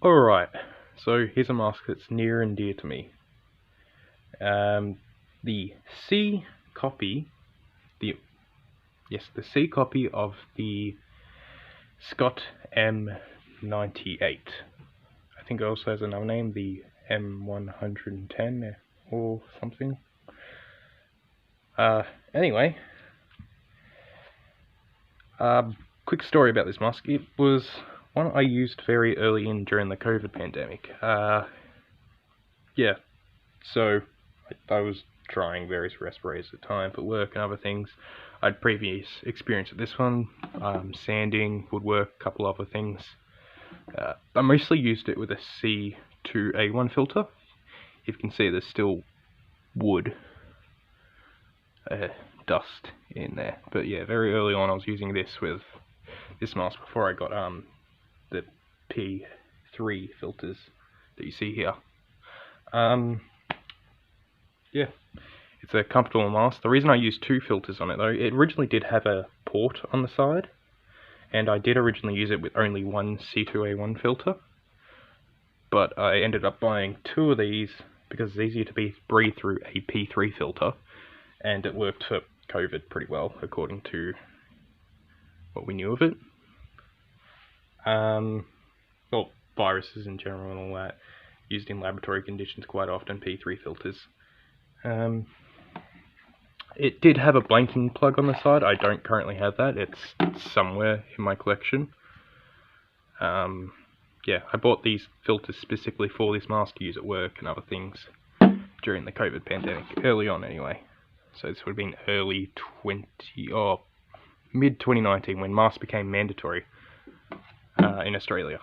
Alright, so here's a mask that's near and dear to me. The C copy, the C copy of the Scott M98. I think it also has another name, the M110 or something. Anyway, quick story about this mask. It was one I used very early in during the COVID pandemic. Yeah, so I was trying various respirators at the time for work and other things. I had previous experience with this one, sanding, woodwork, a couple other things. I mostly used it with a C2A1 filter. If you can see, there's still wood dust in there. But yeah, very early on I was using this with this mask before I got the P3 filters that you see here. Yeah, it's a comfortable mask. The reason I used two filters on it though, it originally did have a port on the side, and I did originally use it with only one C2A1 filter, but I ended up buying two of these because it's easier to breathe through a P3 filter, and it worked for COVID pretty well according to what we knew of it. Well, viruses in general and all that, used in laboratory conditions quite often, P3 filters. It did have a blanking plug on the side. I don't currently have that. It's somewhere in my collection. Yeah, I bought these filters specifically for this mask to use at work and other things during the COVID pandemic, early on anyway. So this would have been mid 2019 when masks became mandatory in Australia.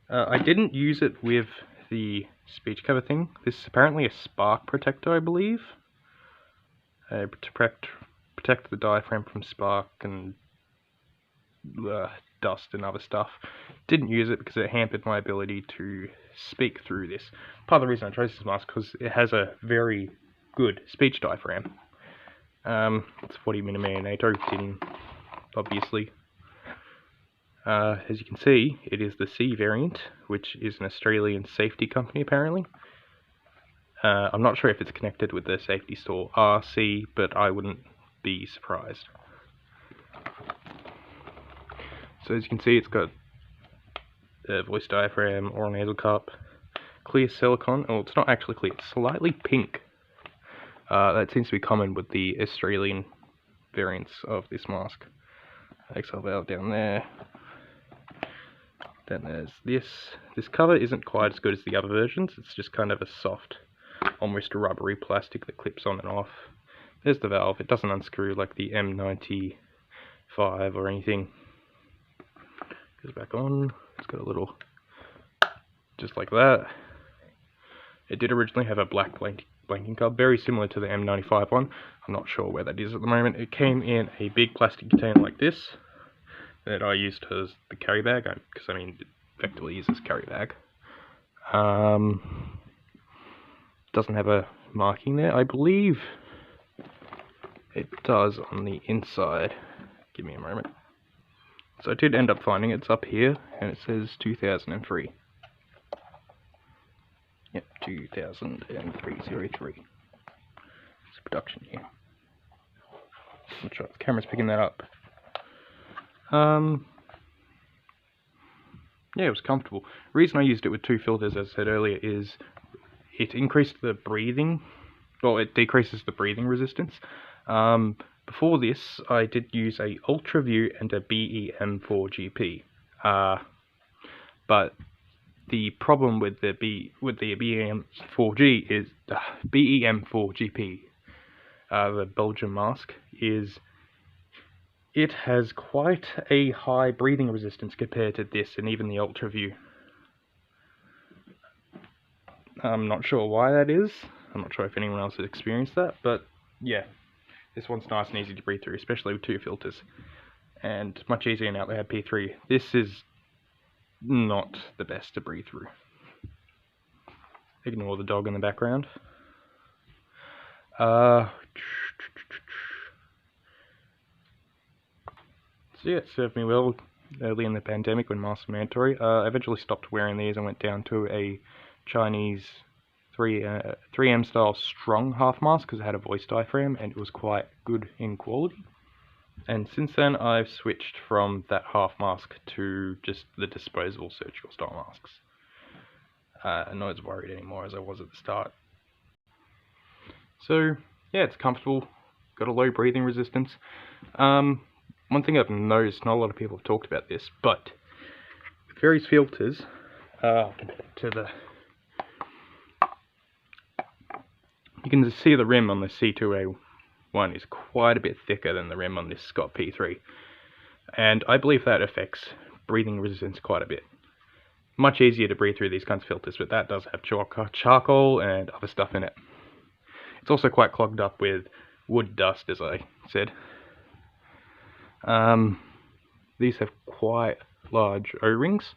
I didn't use it with the speech cover thing. This is apparently a spark protector, I believe, to protect the diaphragm from spark and dust and other stuff. Didn't use it because it hampered my ability to speak through this. Part of the reason I chose this mask because it has a very good speech diaphragm. It's 40mm NATO tin, obviously. As you can see, it is the C variant, which is an Australian safety company apparently. I'm not sure if it's connected with the safety store RC, but I wouldn't be surprised. So as you can see, it's got a voice diaphragm, oral nasal cup, clear silicone. Oh, it's not actually clear, it's slightly pink. That seems to be common with the Australian variants of this mask. Exhale valve down there. Then there's this. This cover isn't quite as good as the other versions. It's just kind of a soft, almost rubbery plastic that clips on and off. There's the valve. It doesn't unscrew like the M95 or anything. Goes back on. It's got a little, just like that. It did originally have a black blanking cover, very similar to the M95 one. I'm not sure where that is at the moment. It came in a big plastic container like this that I used as the carry bag, because I mean, it effectively uses carry bag. Doesn't have a marking there. I believe it does on the inside. Give me a moment. So I did end up finding it's up here, and it says 2003. Yep, 2003-03. It's production year. Not sure if the camera's picking that up. Yeah, it was comfortable. The reason I used it with two filters, as I said earlier, is it increased the breathing. Well, it decreases the breathing resistance. Before this, I did use a UltraView and a BEM4GP. But the problem with the BEM4G is BEM4GP, the Belgian mask, is it has quite a high breathing resistance compared to this and even the UltraView. I'm not sure why that is. I'm not sure if anyone else has experienced that, but yeah, this one's nice and easy to breathe through, especially with two filters, and much easier now they have P3. This is not the best to breathe through. Ignore the dog in the background. So yeah, it served me well early in the pandemic when masks were mandatory. I eventually stopped wearing these and went down to a Chinese 3M style strong half mask because it had a voice diaphragm and it was quite good in quality. And since then I've switched from that half mask to just the disposable surgical style masks. I'm not as worried anymore as I was at the start. So yeah, it's comfortable, got a low breathing resistance. One thing I've noticed, not a lot of people have talked about this, but with various filters, you can see the rim on the C2A1 is quite a bit thicker than the rim on this Scott P3, and I believe that affects breathing resistance quite a bit. Much easier to breathe through these kinds of filters, but that does have charcoal and other stuff in it. It's also quite clogged up with wood dust, as I said. These have quite large O-rings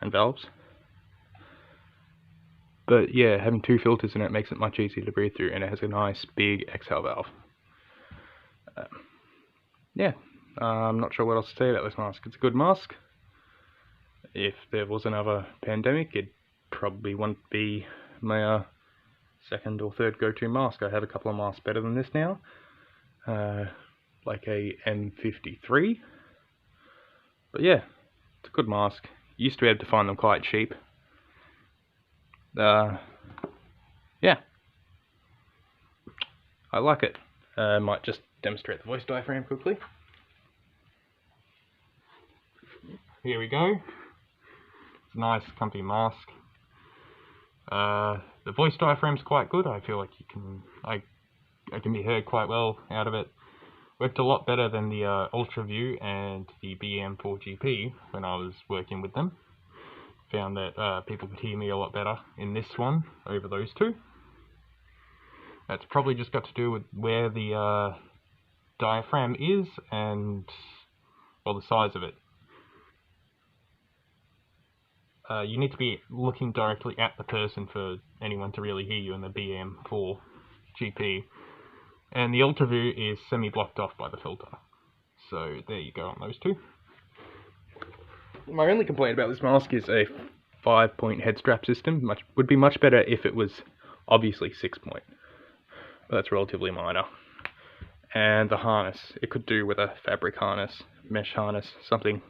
and valves. But yeah, having two filters in it makes it much easier to breathe through, and it has a nice big exhale valve. Yeah, I'm not sure what else to say about this mask. It's a good mask. If there was another pandemic, it probably wouldn't be my second or third go-to mask. I have a couple of masks better than this now, like a M53. But yeah, it's a good mask. Used to be able to find them quite cheap. Yeah, I like it. Might just demonstrate the voice diaphragm quickly. Here we go. It's a nice, comfy mask. The voice diaphragm's quite good. I feel like I can be heard quite well out of it. Worked a lot better than the Ultra View and the BM4GP when I was working with them. Found that people could hear me a lot better in this one over those two. That's probably just got to do with where the diaphragm is and, well, the size of it. You need to be looking directly at the person for anyone to really hear you in the BM4 GP. And the Ultra View is semi-blocked off by the filter. So there you go on those two. My only complaint about this mask is a 5-point head strap system. Would be much better if it was obviously 6-point. But that's relatively minor. And the harness. It could do with a fabric harness, mesh harness, something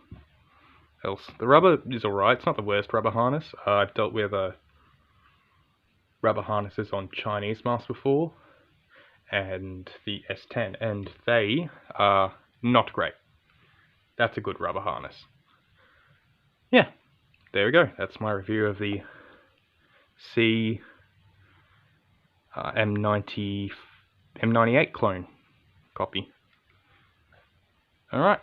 else. The rubber is alright, it's not the worst rubber harness. I've dealt with rubber harnesses on Chinese masks before, and the S10, and they are not great. That's a good rubber harness. Yeah, there we go. That's my review of the M98 clone copy. Alright.